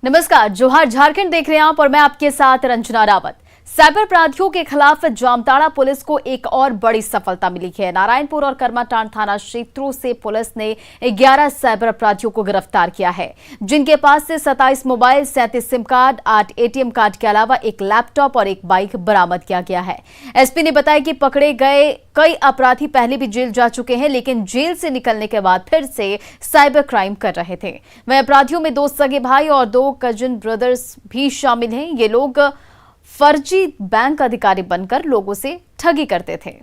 नमस्कार, जोहार झारखंड देख रहे हैं आप और मैं आपके साथ रंजना रावत। साइबर अपराधियों के खिलाफ जामताड़ा पुलिस को एक और बड़ी सफलता मिली है। नारायणपुर और कर्माटांड थाना क्षेत्रों से पुलिस ने 11 साइबर अपराधियों को गिरफ्तार किया है, जिनके पास से 27 mobile, 37 SIM card, 8 ATM card के अलावा एक लैपटॉप और एक बाइक बरामद किया गया है। एसपी ने बताया कि पकड़े गए कई अपराधी पहले भी जेल जा चुके हैं, लेकिन जेल से निकलने के बाद फिर से साइबर क्राइम कर रहे थे। वहीं अपराधियों में 2 सगे भाई और 2 कजिन ब्रदर्स भी शामिल हैं। ये लोग फर्जी बैंक अधिकारी बनकर लोगों से ठगी करते थे।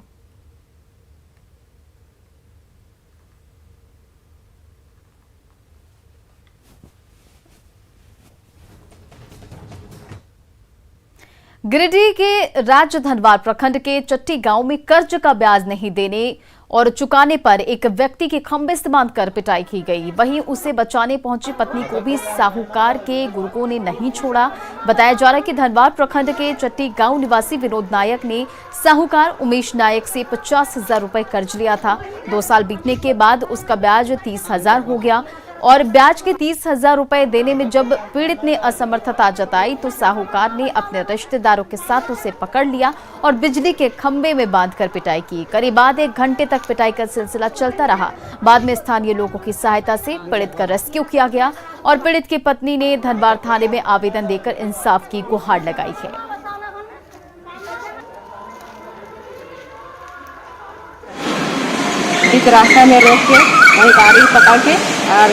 गिरिडीह के राज्य धनवार प्रखंड के चट्टी गांव में कर्ज का ब्याज नहीं देने और चुकाने पर एक व्यक्ति के खंभे से बांधकर पिटाई की गई। वहीं उसे बचाने पहुंची पत्नी को भी साहूकार के गुर्गों ने नहीं छोड़ा। बताया जा रहा है कि धनवार प्रखंड के चट्टी गांव निवासी विनोद नायक ने साहूकार उमेश नायक से 50,000 रुपए कर्ज लिया था। 2 साल बीतने के बाद उसका ब्याज 30,000 हो गया और ब्याज के 30,000 रुपए देने में जब पीड़ित ने असमर्थता जताई तो साहूकार ने अपने रिश्तेदारों के साथ उसे पकड़ लिया और बिजली के खंभे में बांधकर पिटाई की। करीब आधे घंटे तक पिटाई का सिलसिला चलता रहा। बाद में स्थानीय लोगों की सहायता से पीड़ित का रेस्क्यू किया गया और पीड़ित की पत्नी ने धनवार थाने में आवेदन देकर इंसाफ की गुहार लगाई है। इस रास्ते में रोक के वही गाड़ी पकड़ के और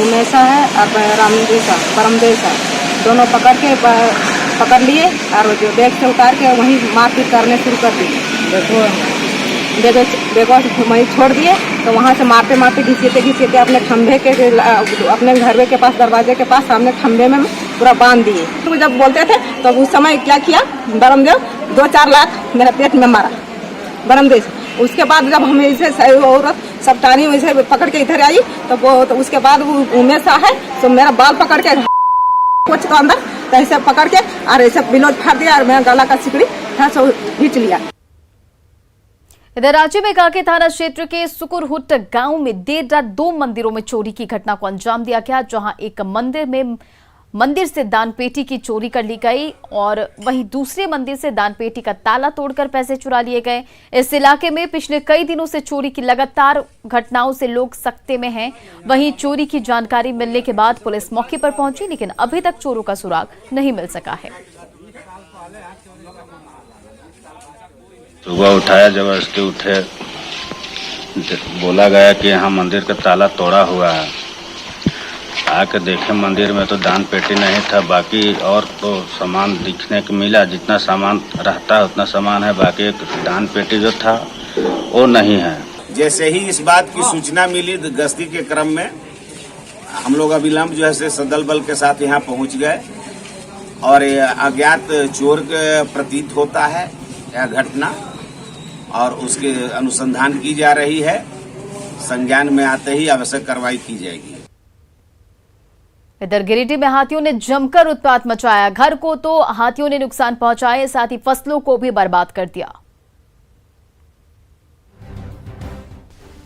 उमेशा है और रामदेशा परमदेशा दोनों पकड़ लिए और जो बैग से उतार के वहीं मारपीट करने शुरू कर दी। बेगो वहीं छोड़ दिए तो वहाँ से मारते मारते घिसेते अपने खंभे के अपने घर के पास दरवाजे के पास सामने खंभे में पूरा बांध दिए। तो जब बोलते थे तो उस समय क्या किया, बरमदेव 2-4 लाख मेरे पेट में मारा बरमदेव। उसके बाद जब हमें इसे औरत सप्तानी वैसे पकड़ के इधर आई तो उसके बाद वो उमेशा है तो मेरा बाल पकड़ के कुछ तो अंदर तो ऐसे पकड़ के और ऐसे बिलोज फाड़ दिया और मेरा गला का सिकड़ी खींच लिया। इधर राज्य में कांके थाना क्षेत्र के सुकुरहुट गांव में देर रात 2 मंदिरों में चोरी की घटना को अंजाम दिया गया, जहां एक मंदिर से दान पेटी की चोरी कर ली गई और वहीं दूसरे मंदिर से दान पेटी का ताला तोड़कर पैसे चुरा लिए गए। इस इलाके में पिछले कई दिनों से चोरी की लगातार घटनाओं से लोग सकते में हैं। वहीं चोरी की जानकारी मिलने के बाद पुलिस मौके पर पहुंची, लेकिन अभी तक चोरों का सुराग नहीं मिल सका है। सुबह उठाया, जबरदस्ती उठे, बोला गया कि यहाँ मंदिर का ताला तोड़ा हुआ है। आके देखे मंदिर में तो दान पेटी नहीं था, बाकी और तो सामान दिखने को मिला। जितना सामान रहता है उतना सामान है, बाकी एक दान पेटी जो था वो नहीं है। जैसे ही इस बात की सूचना मिली गश्ती के क्रम में हम लोग अविलंब जो है सदल बल के साथ यहाँ पहुँच गए और अज्ञात चोर के प्रतीत होता है यह घटना और उसके अनुसंधान की जा रही है। संज्ञान में आते ही आवश्यक कार्रवाई की जाएगी। इधर गिरिडीह में हाथियों ने जमकर उत्पात मचाया। घर को तो हाथियों ने नुकसान पहुंचाए, साथ ही फसलों को भी बर्बाद कर दिया।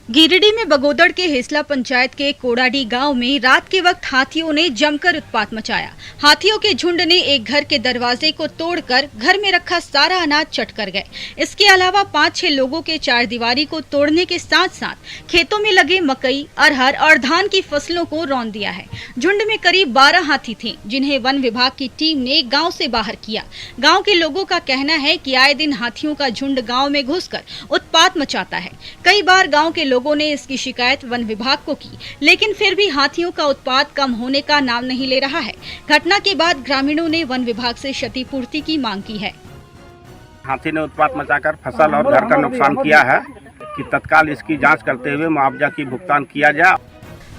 गिरिडीह में बगोदड़ के हेसला पंचायत के कोड़ाडी गांव में रात के वक्त हाथियों ने जमकर उत्पात मचाया। हाथियों के झुंड ने एक घर के दरवाजे को तोड़कर घर में रखा सारा अनाज चट कर गए। इसके अलावा 5-6 लोगों के चारदीवारी को तोड़ने के साथ साथ खेतों में लगे मकई, अरहर और धान की फसलों को रौंद दिया है। झुंड में करीब 12 हाथी थे, जिन्हें वन विभाग की टीम ने गाँव से बाहर किया। गाँव के लोगों का कहना है कि आए दिन हाथियों का झुंड गाँव में घुसकर उत्पात मचाता है। कई बार गाँव के लोगों ने इसकी शिकायत वन विभाग को की, लेकिन फिर भी हाथियों का उत्पात कम होने का नाम नहीं ले रहा है। घटना के बाद ग्रामीणों ने वन विभाग से क्षतिपूर्ति की मांग की है। हाथी ने उत्पात मचाकर फसल और घर का नुकसान किया है कि तत्काल इसकी जांच करते हुए मुआवजा की भुगतान किया जाए।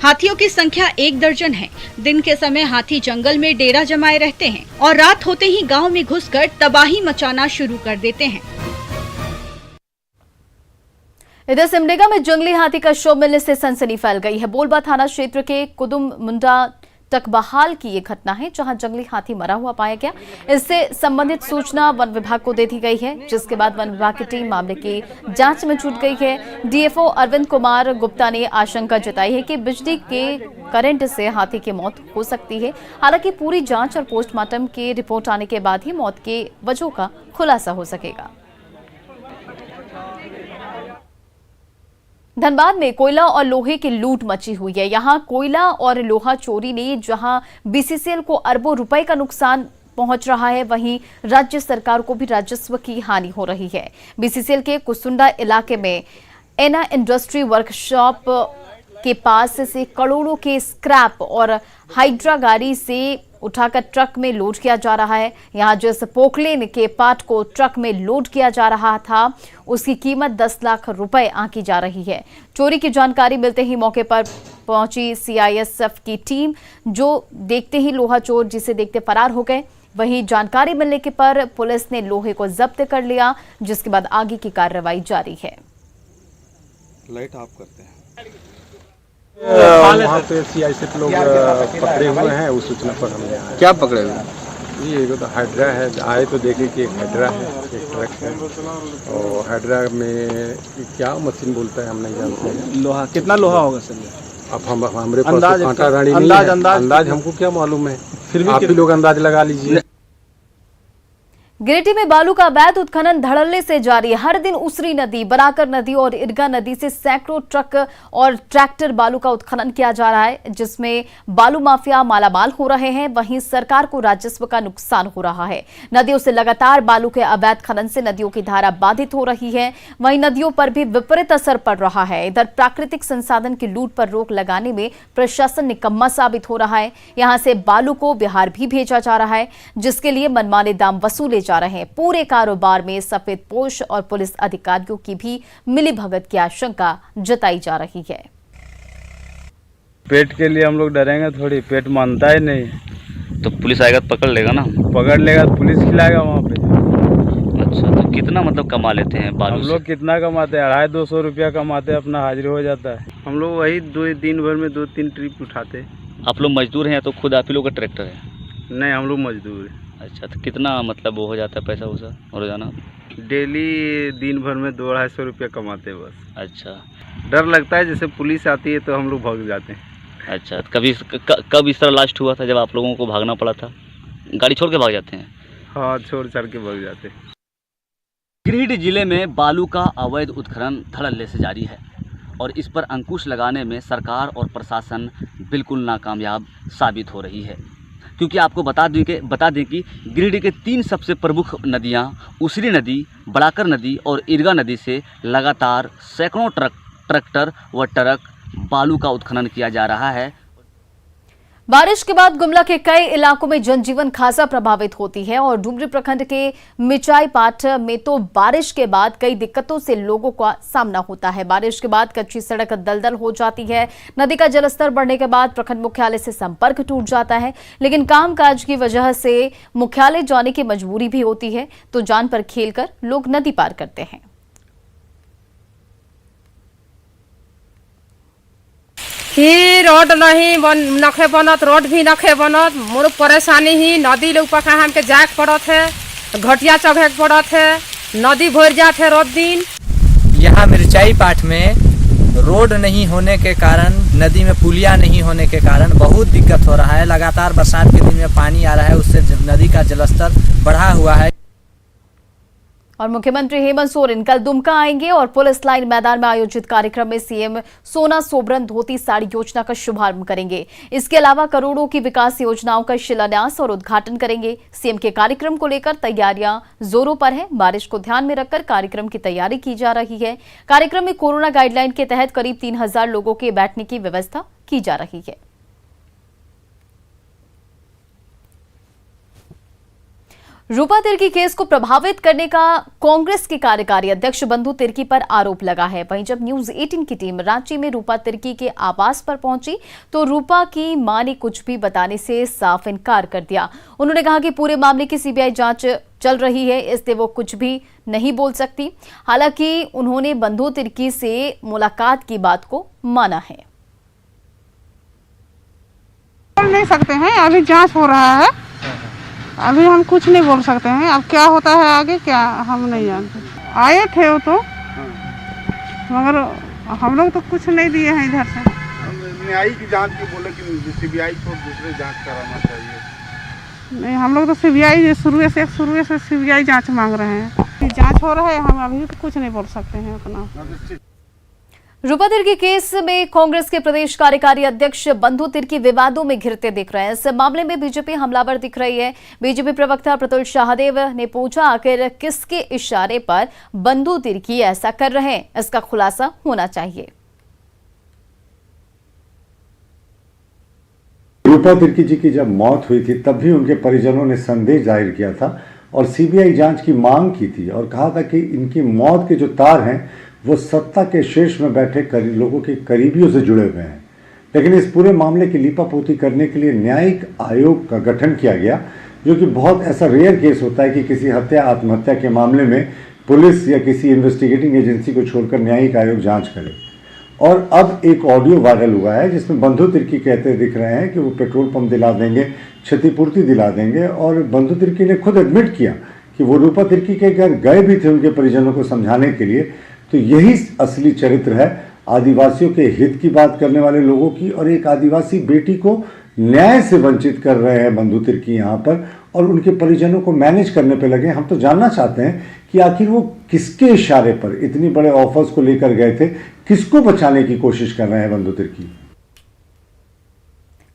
हाथियों की संख्या 1 दर्जन है। दिन के समय हाथी जंगल में डेरा जमाए रहते हैं और रात होते ही गाँव में घुसकर तबाही मचाना शुरू कर देते हैं। इधर सिमडेगा में जंगली हाथी का शव मिलने से सनसनी फैल गई है। बोलबा थाना क्षेत्र के कुदुम मुंडा टकबहाल की ये घटना है, जहां जंगली हाथी मरा हुआ पाया गया। इससे संबंधित सूचना वन विभाग को दे दी गई है, जिसके बाद वन विभाग की टीम मामले की जांच में जुट गई है। डीएफओ अरविंद कुमार गुप्ता ने आशंका जताई है कि बिजली के करंट से हाथी की मौत हो सकती है। हालांकि पूरी जांच और पोस्टमार्टम की रिपोर्ट आने के बाद ही मौत के वजहों का खुलासा हो सकेगा। धनबाद में कोयला और लोहे की लूट मची हुई है। यहां कोयला और लोहा चोरी ने जहां बीसीसीएल को अरबों रुपए का नुकसान पहुंच रहा है, वहीं राज्य सरकार को भी राजस्व की हानि हो रही है। बीसीसीएल के कुसुंडा इलाके में एना इंडस्ट्री वर्कशॉप के पास से करोड़ों के स्क्रैप और हाइड्रा गाड़ी से उठाकर ट्रक में लोड किया जा रहा है। यहां जिस पोकलेन के पार्ट को ट्रक में लोड किया जा रहा था, उसकी कीमत 10 लाख रुपए आंकी जा रही है। चोरी की जानकारी मिलते ही मौके पर पहुंची सीआईएसएफ की टीम, जो देखते ही लोहा चोर जिसे देखते फरार हो गए। वहीं जानकारी मिलने के पर पुलिस ने लोहे को जब्त कर लिया, जिसके बाद आगे की कार्रवाई जारी है। लाइट ऑफ करते हैं। वहाँ पे सीआईएसएफ लोग पकड़े हुए हैं, उस सूचना पर हमने आए। क्या पकड़े हुए? ये तो हाइड्रा है, आए तो देखे कि एक हाइड्रा है, एक ट्रक है, और हाइड्रा में क्या मशीन बोलता है हम नहीं जानते हैं। लोहा, कितना लोहा होगा सर? अब हमारे पास तो कांटा रानी नहीं है, अंदाज हमको क्या मालूम है, फिर भी आप भी लोग अंदाज लगा लीजिए। गिरिडीह में बालू का अवैध उत्खनन धड़ल्ले से जारी है। हर दिन उसरी नदी, बराकर नदी और इरगा नदी से सैकड़ों ट्रक और ट्रैक्टर बालू का उत्खनन किया जा रहा है, जिसमें बालू माफिया मालामाल हो रहे हैं। वहीं सरकार को राजस्व का नुकसान हो रहा है। नदियों से लगातार बालू के अवैध खनन से नदियों की धारा बाधित हो रही है। वहीं नदियों पर भी विपरीत असर पड़ रहा है। इधर प्राकृतिक संसाधन की लूट पर रोक लगाने में प्रशासन निकम्मा साबित हो रहा है। यहां से बालू को बिहार भी भेजा जा रहा है, जिसके लिए मनमाने दाम वसूले जा रहे हैं। पूरे कारोबार में सफेद पोश और पुलिस अधिकारियों की भी मिलीभगत की आशंका जताई जा रही है। पेट के लिए हम लोग डरेंगे थोड़ी, पेट मानता ही नहीं। तो पुलिस आएगा तो पकड़ लेगा ना? पकड़ लेगा तो पुलिस खिलाएगा वहाँ पे। अच्छा, तो कितना मतलब कमा लेते हैं बालू हम लोग कितना कमाते हैं? 250 रुपया कमाते हैं, अपना हाजिर हो जाता है। हम लोग वही दिन भर में 2-3 ट्रिप उठाते। आप लोग मजदूर हैं या तो खुद आप ही लोग का ट्रैक्टर है? नहीं, हम लोग मजदूर हैं। अच्छा, तो कितना मतलब वो हो जाता है पैसा वैसा रोजाना? डेली दिन भर में 200-250 रुपया कमाते हैं बस। अच्छा, डर लगता है, जैसे पुलिस आती है तो हम लोग भाग जाते हैं। अच्छा, कब इस तरह लास्ट हुआ था जब आप लोगों को भागना पड़ा था? गाड़ी छोड़ के भाग जाते हैं? हाँ, छोड़ के भाग जाते हैं। गिरिडीह जिले में बालू का अवैध उत्खनन धड़ल्ले से जारी है और इस पर अंकुश लगाने में सरकार और प्रशासन बिल्कुल नाकामयाब साबित हो रही है, क्योंकि आपको बता दें कि गिरिडीह के 3 सबसे प्रमुख नदियां उसरी नदी, बड़ाकर नदी और इरगा नदी से लगातार सैकड़ों ट्रैक्टर व ट्रक बालू का उत्खनन किया जा रहा है। बारिश के बाद गुमला के कई इलाकों में जनजीवन खासा प्रभावित होती है और डुमरी प्रखंड के मिचाई पाठ में तो बारिश के बाद कई दिक्कतों से लोगों का सामना होता है। बारिश के बाद कच्ची सड़क दलदल हो जाती है। नदी का जलस्तर बढ़ने के बाद प्रखंड मुख्यालय से संपर्क टूट जाता है, लेकिन कामकाज की वजह से मुख्यालय जाने की मजबूरी भी होती है, तो जान पर खेलकर लोग नदी पार करते हैं। ही रोड नहीं नखे बनत, रोड भी नखे बनत, मोर परेशानी ही नदी लोग पका हमके जाए पड़त है, घटिया चढ़े पड़त है, नदी भर जात है रोज दिन। यहाँ मिर्चाई पाठ में रोड नहीं होने के कारण, नदी में पुलिया नहीं होने के कारण बहुत दिक्कत हो रहा है। लगातार बरसात के दिन में पानी आ रहा है, उससे नदी का जलस्तर बढ़ा हुआ है। और मुख्यमंत्री हेमंत सोरेन कल दुमका आएंगे और पुलिस लाइन मैदान में आयोजित कार्यक्रम में सीएम सोना सोबरन धोती साड़ी योजना का शुभारंभ करेंगे। इसके अलावा करोड़ों की विकास योजनाओं का शिलान्यास और उद्घाटन करेंगे। सीएम के कार्यक्रम को लेकर तैयारियां जोरों पर है। बारिश को ध्यान में रखकर कार्यक्रम की तैयारी की जा रही है। कार्यक्रम में कोरोना गाइडलाइन के तहत करीब 3000 लोगों के बैठने की व्यवस्था की जा रही है। रूपा तिर्की केस को प्रभावित करने का कांग्रेस के कार्यकारी अध्यक्ष बंधु तिर्की पर आरोप लगा है। वहीं जब न्यूज 18 की टीम रांची में रूपा तिर्की के आवास पर पहुंची तो रूपा की मां ने कुछ भी बताने से साफ इनकार कर दिया। उन्होंने कहा कि पूरे मामले की सीबीआई जांच चल रही है, इसलिए वो कुछ भी नहीं बोल सकती। हालांकि उन्होंने बंधु तिर्की से मुलाकात की बात को माना है। बोल नहीं सकते हैं, अभी जांच हो रहा है, अभी हम कुछ नहीं बोल सकते हैं। अब क्या होता है आगे क्या हम नहीं जानते। आए थे वो तो, मगर हम लोग तो कुछ नहीं दिए हैं इधर से। न्यायिक जांच की बोले कि सीबीआई को दूसरे जांच कराना चाहिए। नहीं, हम लोग तो सीबीआई शुरू से सीबीआई जांच मांग रहे हैं। जांच हो रहा है, हम अभी तो कुछ नहीं बोल सकते हैं अपना। रूपा तिर्की केस में कांग्रेस के प्रदेश कार्यकारी अध्यक्ष बंधु तिर्की विवादों में घिरते दिख रहे हैं। इस मामले में बीजेपी हमलावर दिख रही है। बीजेपी प्रवक्ता प्रतुल शाहदेव ने पूछा, आखिर किसके इशारे पर बंधु तिर्की ऐसा कर रहे हैं, इसका खुलासा होना चाहिए। रूपा तिर्की जी की जब मौत हुई थी तब भी उनके परिजनों ने संदेह जाहिर किया था और सीबीआई जांच की मांग की थी और कहा था कि इनकी मौत के जो तार हैं वो सत्ता के शीर्ष में बैठे लोगों के करीबियों से जुड़े हुए हैं। लेकिन इस पूरे मामले की लीपापोती करने के लिए न्यायिक आयोग का गठन किया गया, जो कि बहुत ऐसा रेयर केस होता है कि किसी हत्या आत्महत्या के मामले में पुलिस या किसी इन्वेस्टिगेटिंग एजेंसी को छोड़कर न्यायिक आयोग जांच करे। और अब एक ऑडियो वायरल हुआ है जिसमें बंधु तिर्की कहते दिख रहे हैं कि वो पेट्रोल पंप दिला देंगे, क्षतिपूर्ति दिला देंगे। और बंधु तिर्की ने खुद एडमिट किया कि वो रूपा तिर्की के घर गए भी थे उनके परिजनों को समझाने के लिए। तो यही असली चरित्र है आदिवासियों के हित की बात करने वाले लोगों की, और एक आदिवासी बेटी को न्याय से वंचित कर रहे हैं बंधु तिर्की यहाँ पर, और उनके परिजनों को मैनेज करने पे लगे। हम तो जानना चाहते हैं कि आखिर वो किसके इशारे पर इतनी बड़े ऑफर्स को लेकर गए थे, किसको बचाने की कोशिश कर रहे हैं बंधु तिर्की।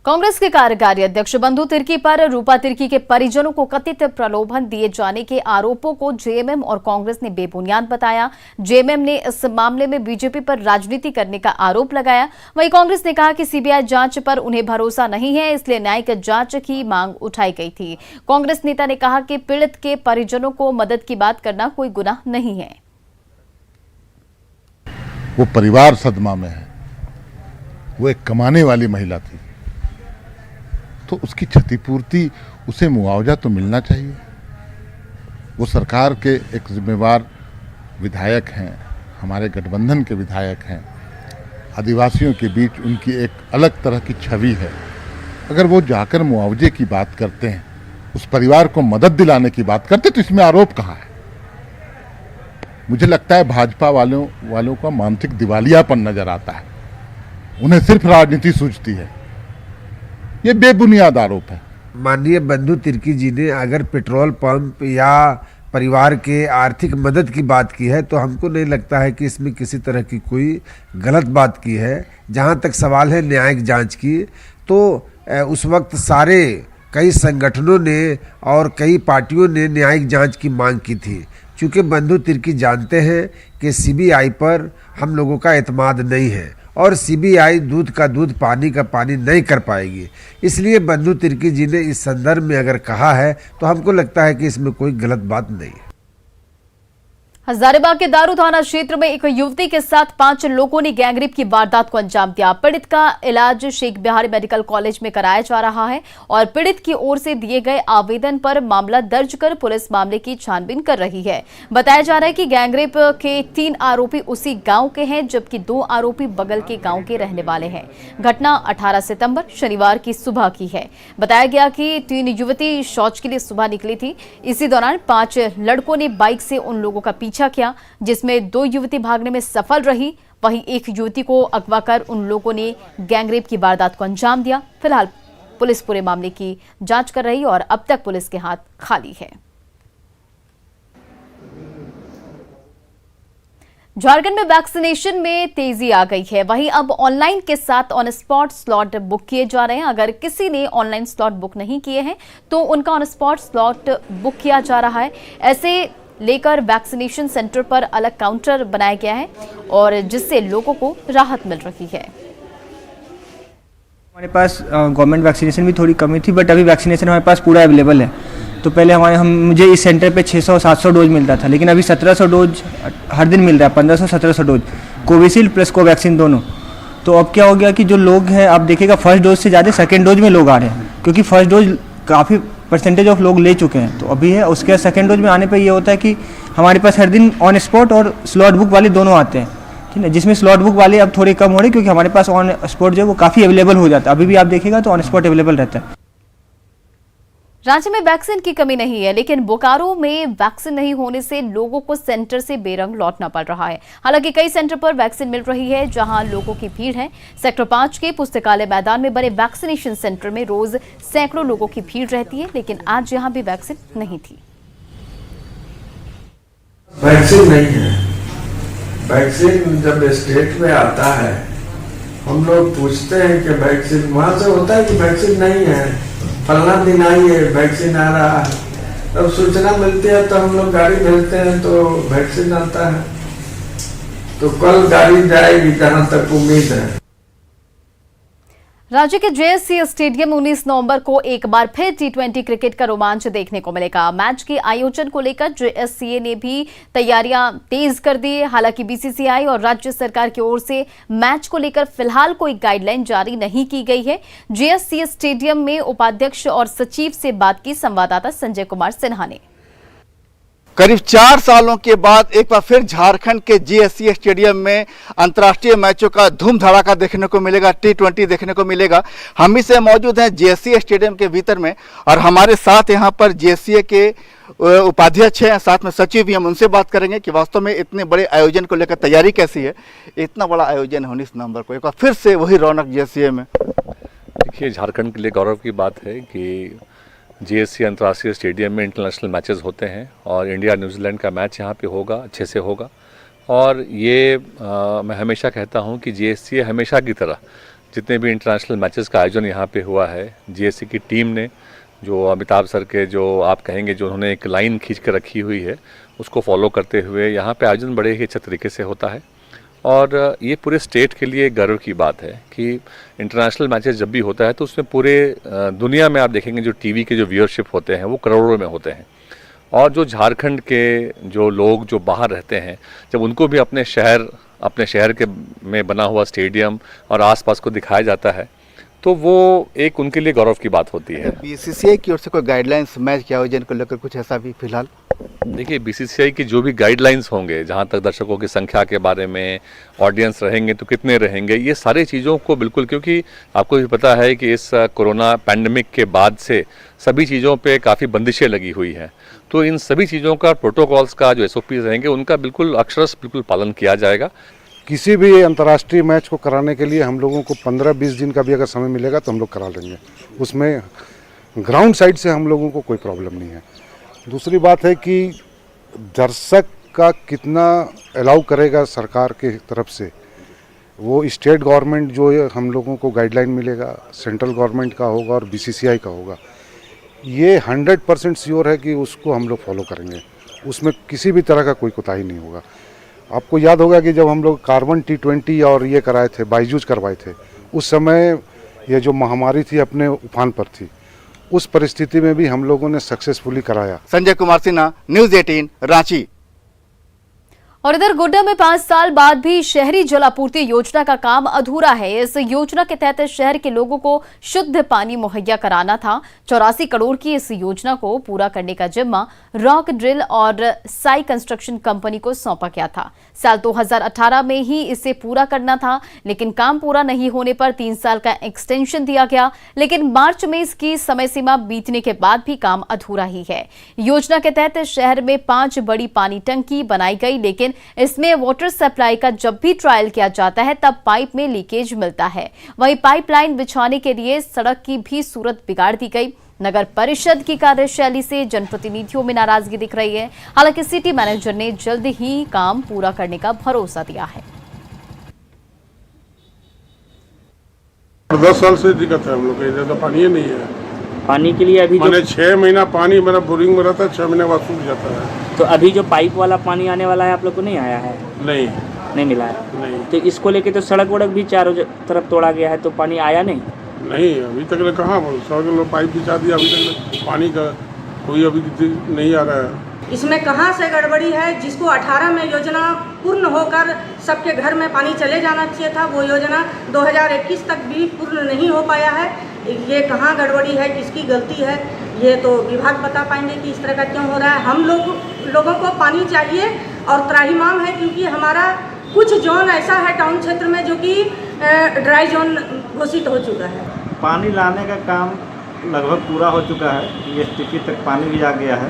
कांग्रेस के कार्यकारी अध्यक्ष बंधु तिर्की पर रूपा तिर्की के परिजनों को कथित प्रलोभन दिए जाने के आरोपों को जेएमएम और कांग्रेस ने बेबुनियाद बताया। जेएमएम ने इस मामले में बीजेपी पर राजनीति करने का आरोप लगाया। वहीं कांग्रेस ने कहा कि सीबीआई जांच पर उन्हें भरोसा नहीं है, इसलिए न्यायिक जांच की मांग उठाई गई थी। कांग्रेस नेता ने कहा कि पीड़ित के परिजनों को मदद की बात करना कोई गुनाह नहीं है। वो परिवार सदमा में है, वो एक कमाने वाली महिला थी, तो उसकी क्षतिपूर्ति, उसे मुआवजा तो मिलना चाहिए। वो सरकार के एक जिम्मेवार विधायक हैं, हमारे गठबंधन के विधायक हैं। आदिवासियों के बीच उनकी एक अलग तरह की छवि है। अगर वो जाकर मुआवजे की बात करते हैं, उस परिवार को मदद दिलाने की बात करते, तो इसमें आरोप कहाँ है? मुझे लगता है भाजपा वालों का मानसिक दिवालियापन नजर आता है। उन्हें सिर्फ राजनीति सूझती है। ये बेबुनियाद आरोप है। माननीय बंधु तिर्की जी ने अगर पेट्रोल पंप या परिवार के आर्थिक मदद की बात की है, तो हमको नहीं लगता है कि इसमें किसी तरह की कोई गलत बात की है। जहाँ तक सवाल है न्यायिक जांच की, तो उस वक्त सारे कई संगठनों ने और कई पार्टियों ने न्यायिक जांच की मांग की थी। चूँकि बंधु तिर्की जानते हैं कि सीबीआई पर हम लोगों का एतमाद नहीं है और सीबीआई दूध का दूध पानी का पानी नहीं कर पाएगी, इसलिए बंधु तिर्की जी ने इस संदर्भ में अगर कहा है तो हमको लगता है कि इसमें कोई गलत बात नहीं है। हजारीबाग के दारू थाना क्षेत्र में एक युवती के साथ 5 लोगों ने गैंगरेप की वारदात को अंजाम दिया। पीड़ित का इलाज शेख बिहारी मेडिकल कॉलेज में कराया जा रहा है और पीड़ित की ओर से दिए गए आवेदन पर मामला दर्ज कर पुलिस मामले की छानबीन कर रही है। बताया जा रहा है कि गैंगरेप के 3 आरोपी उसी गांव के हैं, जबकि 2 आरोपी बगल के गांव के रहने वाले हैं। घटना 18 सितंबर शनिवार की सुबह की है। बताया गया कि 3 युवती शौच के लिए सुबह निकली थी। इसी दौरान 5 लड़कों ने बाइक से उन लोगों का पीछा किया, जिसमें 2 युवती भागने में सफल रही। वहीं एक युवती को अगवा कर उन लोगों ने गैंगरेप की वारदात को अंजाम दिया। फिलहाल पुलिस पूरे मामले की जांच कर रही और अब तक पुलिस के हाथ खाली है। झारखंड में वैक्सीनेशन में तेजी आ गई है। वहीं अब ऑनलाइन के साथ ऑन स्पॉट स्लॉट बुक किए जा रहे हैं। अगर किसी ने ऑनलाइन स्लॉट बुक नहीं किए हैं तो उनका ऑन स्पॉट स्लॉट बुक किया जा रहा है। ऐसे लेकर वैक्सीनेशन सेंटर पर अलग काउंटर बनाया गया है और जिससे लोगों को राहत मिल रही है। हमारे पास गवर्नमेंट वैक्सीनेशन भी थोड़ी कमी थी, बट अभी वैक्सीनेशन हमारे पास पूरा अवेलेबल है। तो पहले मुझे इस सेंटर पे 600-700 डोज मिलता था, लेकिन अभी 1700 डोज हर दिन मिल रहा है, 1500-1700 डोज कोविशील्ड प्लस कोवैक्सीन दोनों। तो अब क्या हो गया कि जो लोग हैं, आप देखिएगा फर्स्ट डोज से ज़्यादा सेकेंड डोज में लोग आ रहे हैं, क्योंकि फर्स्ट डोज काफ़ी परसेंटेज ऑफ लोग ले चुके हैं। तो अभी है, उसके सेकेंड डोज में आने पे ये होता है कि हमारे पास हर दिन ऑन स्पॉट और स्लॉट बुक वाले दोनों आते हैं। ठीक है, जिसमें स्लॉट बुक वाले अब थोड़े कम हो रहे क्योंकि हमारे पास ऑन स्पॉट जो है वो काफ़ी अवेलेबल हो जाता है। अभी भी आप देखिएगा तो ऑन स्पॉट अवेलेबल रहता है। राज्य में वैक्सीन की कमी नहीं है, लेकिन बोकारो में वैक्सीन नहीं होने से लोगों को सेंटर से बेरंग लौटना पड़ रहा है। हालांकि कई सेंटर पर वैक्सीन मिल रही है जहां लोगों की भीड़ है। सेक्टर 5 के पुस्तकालय मैदान में बने वैक्सीनेशन सेंटर में रोज सैकड़ों लोगों की भीड़ रहती है, लेकिन आज यहां भी वैक्सीन नहीं थी। वैक्सीन नहीं है। वैक्सीन जब स्टेट में आता है हम लोग पूछते हैं कि वैक्सीन, वहां से होता है कि वैक्सीन नहीं है, फलना दिन आइए वैक्सीन आ रहा है। तब सूचना मिलती है तो हम लोग गाड़ी भेजते हैं तो वैक्सीन आता है। तो कल गाड़ी जाएगी जहां तक उम्मीद है। राज्य के जेएससी स्टेडियम 19 नवंबर को एक बार फिर T20 क्रिकेट का रोमांच देखने को मिलेगा। मैच के आयोजन को लेकर जेएससीए ने भी तैयारियां तेज कर दी। हालांकि बीसीसीआई और राज्य सरकार की ओर से मैच को लेकर फिलहाल कोई गाइडलाइन जारी नहीं की गई है। जेएससी स्टेडियम में उपाध्यक्ष और सचिव से बात की संवाददाता संजय कुमार सिन्हा ने। करीब 4 सालों के बाद एक बार फिर झारखंड के जीएससी स्टेडियम में अंतर्राष्ट्रीय मैचों का धूम धड़ाका देखने को मिलेगा, T20 देखने को मिलेगा। हम इसे मौजूद हैं जीएससी स्टेडियम के भीतर में और हमारे साथ यहां पर जीएससी के उपाध्यक्ष हैं, साथ में सचिव भी। हम उनसे बात करेंगे कि वास्तव में इतने बड़े आयोजन को लेकर तैयारी कैसी है। इतना बड़ा आयोजन 19 नवंबर को, एक बार फिर से वही रौनक जीएससी में। देखिए, झारखंड के लिए गौरव की बात है कि जीएससी अंतर्राष्ट्रीय स्टेडियम में इंटरनेशनल मैचेस होते हैं और इंडिया न्यूजीलैंड का मैच यहाँ पे होगा, अच्छे से होगा। और ये मैं हमेशा कहता हूँ कि जीएससी हमेशा की तरह जितने भी इंटरनेशनल मैचेस का आयोजन यहाँ पे हुआ है, जीएससी की टीम ने, जो अमिताभ सर के जो आप कहेंगे जो उन्होंने एक लाइन खींच कर रखी हुई है, उसको फॉलो करते हुए यहाँ पे आयोजन बड़े ही अच्छे तरीके से होता है। और ये पूरे स्टेट के लिए गर्व की बात है कि इंटरनेशनल मैचेस जब भी होता है तो उसमें पूरे दुनिया में आप देखेंगे जो टीवी के जो व्यूअरशिप होते हैं वो करोड़ों में होते हैं। और जो झारखंड के जो लोग जो बाहर रहते हैं, जब उनको भी अपने शहर के में बना हुआ स्टेडियम और आसपास को दिखाया जाता है तो वो एक उनके लिए गौरव की बात होती है। बीसीसीआई की ओर से कोई गाइडलाइंस मैच के आयोजन को लेकर कुछ ऐसा भी फिलहाल? देखिए, बीसीसीआई की जो भी गाइडलाइंस होंगे, जहाँ तक दर्शकों की संख्या के बारे में, ऑडियंस रहेंगे तो कितने रहेंगे, ये सारी चीज़ों को बिल्कुल, क्योंकि आपको भी पता है कि इस कोरोना पैंडमिक के बाद से सभी चीज़ों पे काफ़ी बंदिशें लगी हुई हैं। तो इन सभी चीज़ों का, प्रोटोकॉल्स का जो SOPs रहेंगे उनका बिल्कुल अक्षरशः बिल्कुल पालन किया जाएगा। किसी भी अंतर्राष्ट्रीय मैच को कराने के लिए हम लोगों को 15-20 दिन का भी अगर समय मिलेगा तो हम लोग करा लेंगे। उसमें ग्राउंड साइड से हम लोगों को कोई प्रॉब्लम नहीं है। दूसरी बात है कि दर्शक का कितना अलाउ करेगा सरकार के तरफ से, वो स्टेट गवर्नमेंट जो हम लोगों को गाइडलाइन मिलेगा, सेंट्रल गवर्नमेंट का होगा और BCCI का होगा, ये 100% श्योर है कि उसको हम लोग फॉलो करेंगे। उसमें किसी भी तरह का कोई कोताही नहीं होगा। आपको याद होगा कि जब हम लोग कार्बन T20 और ये कराए थे, बाइजूज करवाए थे, उस समय ये जो महामारी थी अपने उफान पर थी, उस परिस्थिति में भी हम लोगों ने सक्सेसफुली कराया। संजय कुमार सिन्हा, न्यूज़ 18, रांची। और इधर गोड्डा में 5 साल बाद भी शहरी जल आपूर्ति योजना का काम अधूरा है। इस योजना के तहत शहर के लोगों को शुद्ध पानी मुहैया कराना था। 84 करोड़ की इस योजना को पूरा करने का जिम्मा रॉक ड्रिल और साई कंस्ट्रक्शन कंपनी को सौंपा गया था। साल 2018 में ही इसे पूरा करना था, लेकिन काम पूरा नहीं होने पर 3 साल का एक्सटेंशन दिया गया। लेकिन मार्च में इसकी समय सीमा बीतने के बाद भी काम अधूरा ही है। योजना के तहत शहर में 5 बड़ी पानी टंकी बनाई गई, लेकिन इसमें वाटर सप्लाई का जब भी ट्रायल किया जाता है तब पाइप में लीकेज मिलता है। वहीं पाइपलाइन बिछाने के लिए सड़क की भी सूरत बिगाड़ दी गई। नगर परिषद की कार्यशैली से जनप्रतिनिधियों में नाराजगी दिख रही है। हालांकि सिटी मैनेजर ने जल्द ही काम पूरा करने का भरोसा दिया है। 10 साल से दिक्कत है हम लोग को, तो पानी नहीं है। पानी के लिए अभी मैंने 6 महीना पानी मेरा बोरिंग में रहता है, 6 महीने बाद सूख जाता है। तो अभी जो पाइप वाला पानी आने वाला है आप लोग को नहीं आया है? नहीं मिला है। नहीं। तो इसको लेके तो सड़क वड़क भी चारों तरफ तोड़ा गया है, तो पानी आया नहीं? नहीं, अभी तक कहाँ सड़क पाइप बिछा दिया, अभी तक पानी का कोई अभी नहीं आ रहा है। इसमें कहाँ से गड़बड़ी है? जिसको 18 में योजना पूर्ण होकर सबके घर में पानी चले जाना चाहिए था, वो योजना 2021 तक भी पूर्ण नहीं हो पाया है। ये कहाँ गड़बड़ी है, किसकी गलती है, ये तो विभाग बता पाएंगे कि इस तरह का क्यों हो रहा है। हम लोगों को पानी चाहिए और त्राहिमाम है, क्योंकि हमारा कुछ जोन ऐसा है टाउन क्षेत्र में जो कि ड्राई जोन घोषित हो चुका है। पानी लाने का काम लगभग पूरा हो चुका है, ईएसटीपी तक पानी भी आ गया है।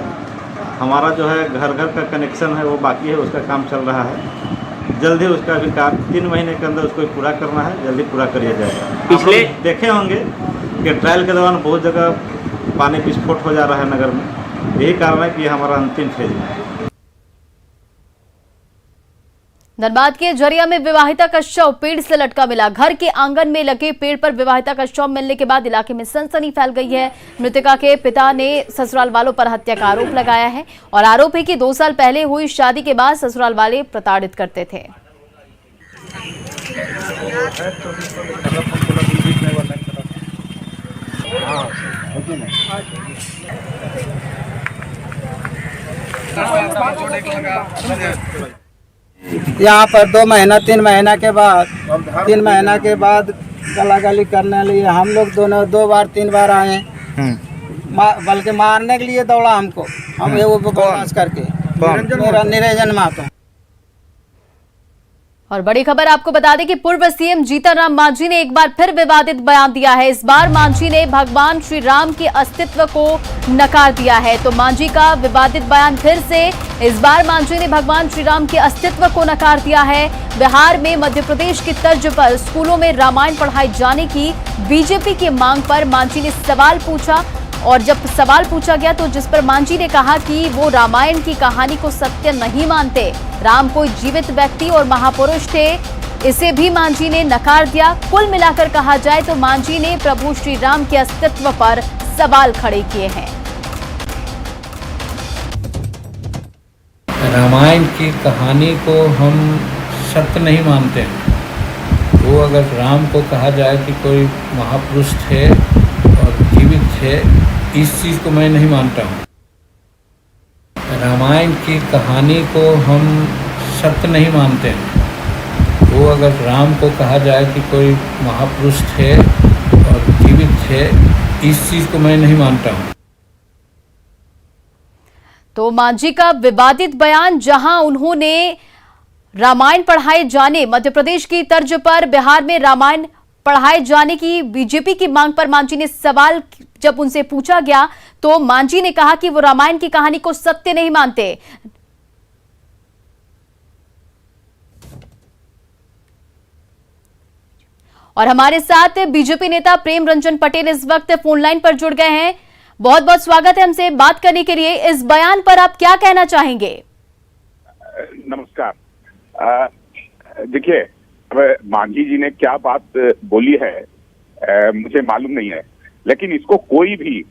हमारा जो है घर घर का कनेक्शन है वो बाकी है, उसका काम चल रहा है। जल्दी उसका भी काम 3 महीने के अंदर उसको पूरा करना है, जल्दी पूरा कर लिया जाएगा। पिछले देखे होंगे कि ट्रायल के दौरान बहुत जगह पानी विस्फोट हो जा रहा है नगर में, यही कारण है कि हमारा अंतिम फेज में। धनबाद के झरिया में विवाहिता का शव पेड़ से लटका मिला। घर के आंगन में लगे पेड़ पर विवाहिता का शव मिलने के बाद इलाके में सनसनी फैल गई है। मृतका के पिता ने ससुराल वालों पर हत्या का आरोप लगाया है और आरोप है कि 2 साल पहले हुई शादी के बाद ससुराल वाले प्रताड़ित करते थे। यहाँ पर 2 महीना 3 महीना के बाद 3 महीना के बाद गला गली करने लिए हम लोग दोनों 2 बार 3 बार आए, बल्कि मारने के लिए दौड़ा हमको। हम वो बर्दाश्त करके मेरा निरंजन माता। और बड़ी खबर आपको बता दें कि पूर्व सीएम जीतन राम मांझी ने एक बार फिर विवादित बयान दिया है। इस बार मांझी ने भगवान श्री राम के अस्तित्व को नकार दिया है। तो मांझी का विवादित बयान फिर से, इस बार मांझी ने भगवान श्री राम के अस्तित्व को नकार दिया है। बिहार में मध्य प्रदेश की तर्ज पर स्कूलों में रामायण पढ़ाए जाने की बीजेपी की मांग पर मांझी ने सवाल पूछा और जब सवाल पूछा गया तो जिस पर मांझी ने कहा कि वो रामायण की कहानी को सत्य नहीं मानते, राम कोई जीवित व्यक्ति और महापुरुष थे, इसे भी मांझी ने नकार दिया। कुल मिलाकर कहा जाए तो मांझी ने प्रभु श्री राम के अस्तित्व पर सवाल खड़े किए हैं। रामायण की कहानी को हम सत्य नहीं मानते। वो अगर राम को कहा जाए कि कोई महापुरुष थे और जीवित थे, इस चीज़ को मैं नहीं मानता हूँ। रामायण की कहानी को हम सत्य नहीं मानते। वो अगर राम को कहा जाए कि कोई महापुरुष थे और जीवित थे, इस चीज़ को मैं नहीं मानता हूँ। तो मांझी का विवादित बयान, जहां उन्होंने रामायण पढ़ाए जाने, मध्य प्रदेश की तर्ज पर बिहार में रामायण पढ़ाए जाने की बीजेपी की मांग पर मांझी ने सवाल, जब उनसे पूछा गया तो मांझी ने कहा कि वो रामायण की कहानी को सत्य नहीं मानते। और हमारे साथ बीजेपी नेता प्रेम रंजन पटेल इस वक्त फोन लाइन पर जुड़ गए हैं। बहुत बहुत स्वागत है हमसे बात करने के लिए। इस बयान पर आप क्या कहना चाहेंगे? नमस्कार। देखिए, मांझी जी ने क्या बात बोली है मुझे मालूम नहीं है, लेकिन इसको कोई भी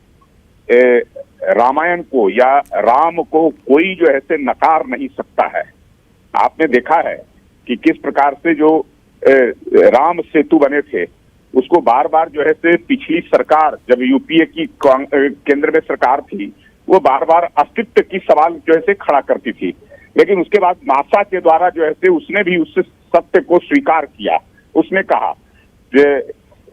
रामायण को या राम को कोई जो है से नकार नहीं सकता है। आपने देखा है कि किस प्रकार से जो राम सेतु बने थे उसको बार बार जो है से पिछली सरकार, जब यूपीए की केंद्र में सरकार थी, वो बार बार अस्तित्व की सवाल जो है से खड़ा करती थी, लेकिन उसके बाद नासा के द्वारा जो है से उसने भी उस सत्य को स्वीकार किया। उसने कहा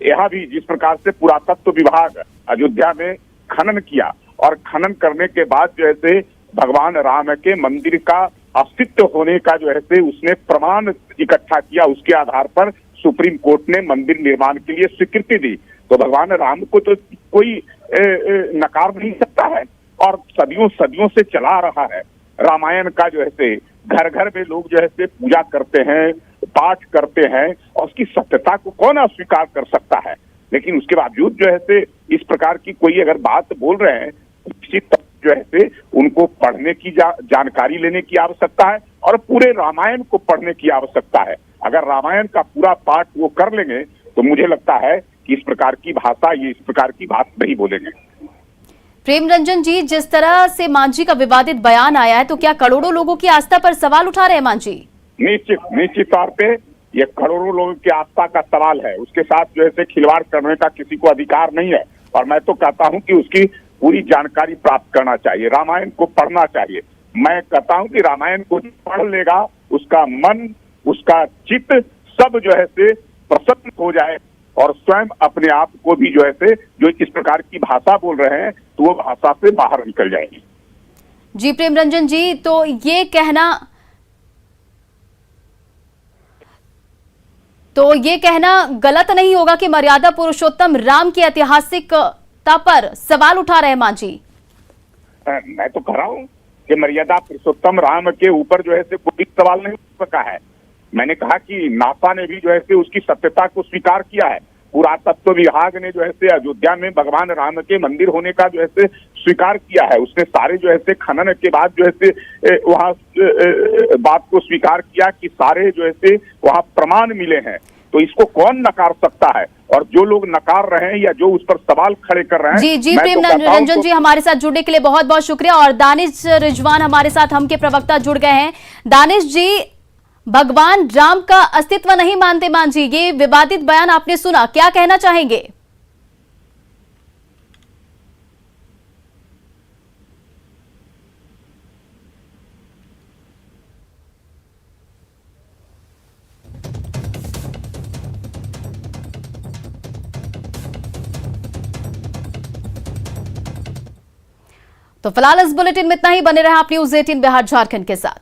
यहाँ भी जिस प्रकार से पुरातत्व विभाग अयोध्या में खनन किया और खनन करने के बाद जो है से भगवान राम के मंदिर का अस्तित्व होने का जो है से उसने प्रमाण इकट्ठा किया, उसके आधार पर सुप्रीम कोर्ट ने मंदिर निर्माण के लिए स्वीकृति दी। तो भगवान राम को तो कोई नकार नहीं सकता है और सदियों सदियों से चला रहा है। रामायण का जो है से घर घर में लोग जो है से पूजा करते हैं, पाठ करते हैं और उसकी सत्यता को कौन अस्वीकार कर सकता है। लेकिन उसके बावजूद जो है से इस प्रकार की कोई अगर बात बोल रहे हैं, निश्चित जो है से उनको पढ़ने की जानकारी लेने की आवश्यकता है और पूरे रामायण को पढ़ने की आवश्यकता है। अगर रामायण का पूरा पाठ वो कर लेंगे तो मुझे लगता है कि इस प्रकार की भाषा, ये इस प्रकार की बात नहीं बोलेंगे। प्रेम रंजन जी, जिस तरह से मांझी का विवादित बयान आया है, तो क्या करोड़ों लोगों की आस्था पर सवाल उठा रहे हैं मांझी? निश्चित तौर पे ये करोड़ों लोगों की आस्था का सवाल है। उसके साथ जो है खिलवाड़ करने का किसी को अधिकार नहीं है और मैं तो कहता हूं कि उसकी पूरी जानकारी प्राप्त करना चाहिए, रामायण को पढ़ना चाहिए। मैं कहता हूं कि रामायण को पढ़ लेगा, उसका मन, उसका चित्त सब जो है से प्रसन्न हो जाए और स्वयं अपने आप को भी जो है से जो इस प्रकार की भाषा बोल रहे हैं तो वो भाषा से बाहर निकल जाएगी। जी प्रेम रंजन जी, तो ये कहना तो ये कहना गलत नहीं होगा कि मर्यादा पुरुषोत्तम राम की ऐतिहासिकता पर सवाल उठा रहे मान जी? मैं तो कह रहा हूँ कि मर्यादा पुरुषोत्तम राम के ऊपर जो है से कोई सवाल नहीं उठ सका है। मैंने कहा कि नासा ने भी जो है से उसकी सत्यता को स्वीकार किया है। पुरातत्व विभाग ने जो है से अयोध्या में भगवान राम के मंदिर होने का जो है से स्वीकार किया है। उसने सारे जो है से खनन के बाद जो है से वहाँ बात को स्वीकार किया कि सारे जो है से वहाँ प्रमाण मिले हैं। तो इसको कौन नकार सकता है? और जो लोग नकार रहे हैं या जो उस पर सवाल खड़े कर रहे हैं। जी प्रेम रंजन जी, हमारे साथ जुड़ने के लिए बहुत बहुत शुक्रिया। और दानिश रिजवान हमारे साथ, हम के प्रवक्ता जुड़ गए हैं। दानिश जी, भगवान राम का अस्तित्व नहीं मानते मान जी, ये विवादित बयान आपने सुना, क्या कहना चाहेंगे? तो फिलहाल इस बुलेटिन में इतना ही। बने रहे आप न्यूज़ 18 बिहार झारखंड के साथ।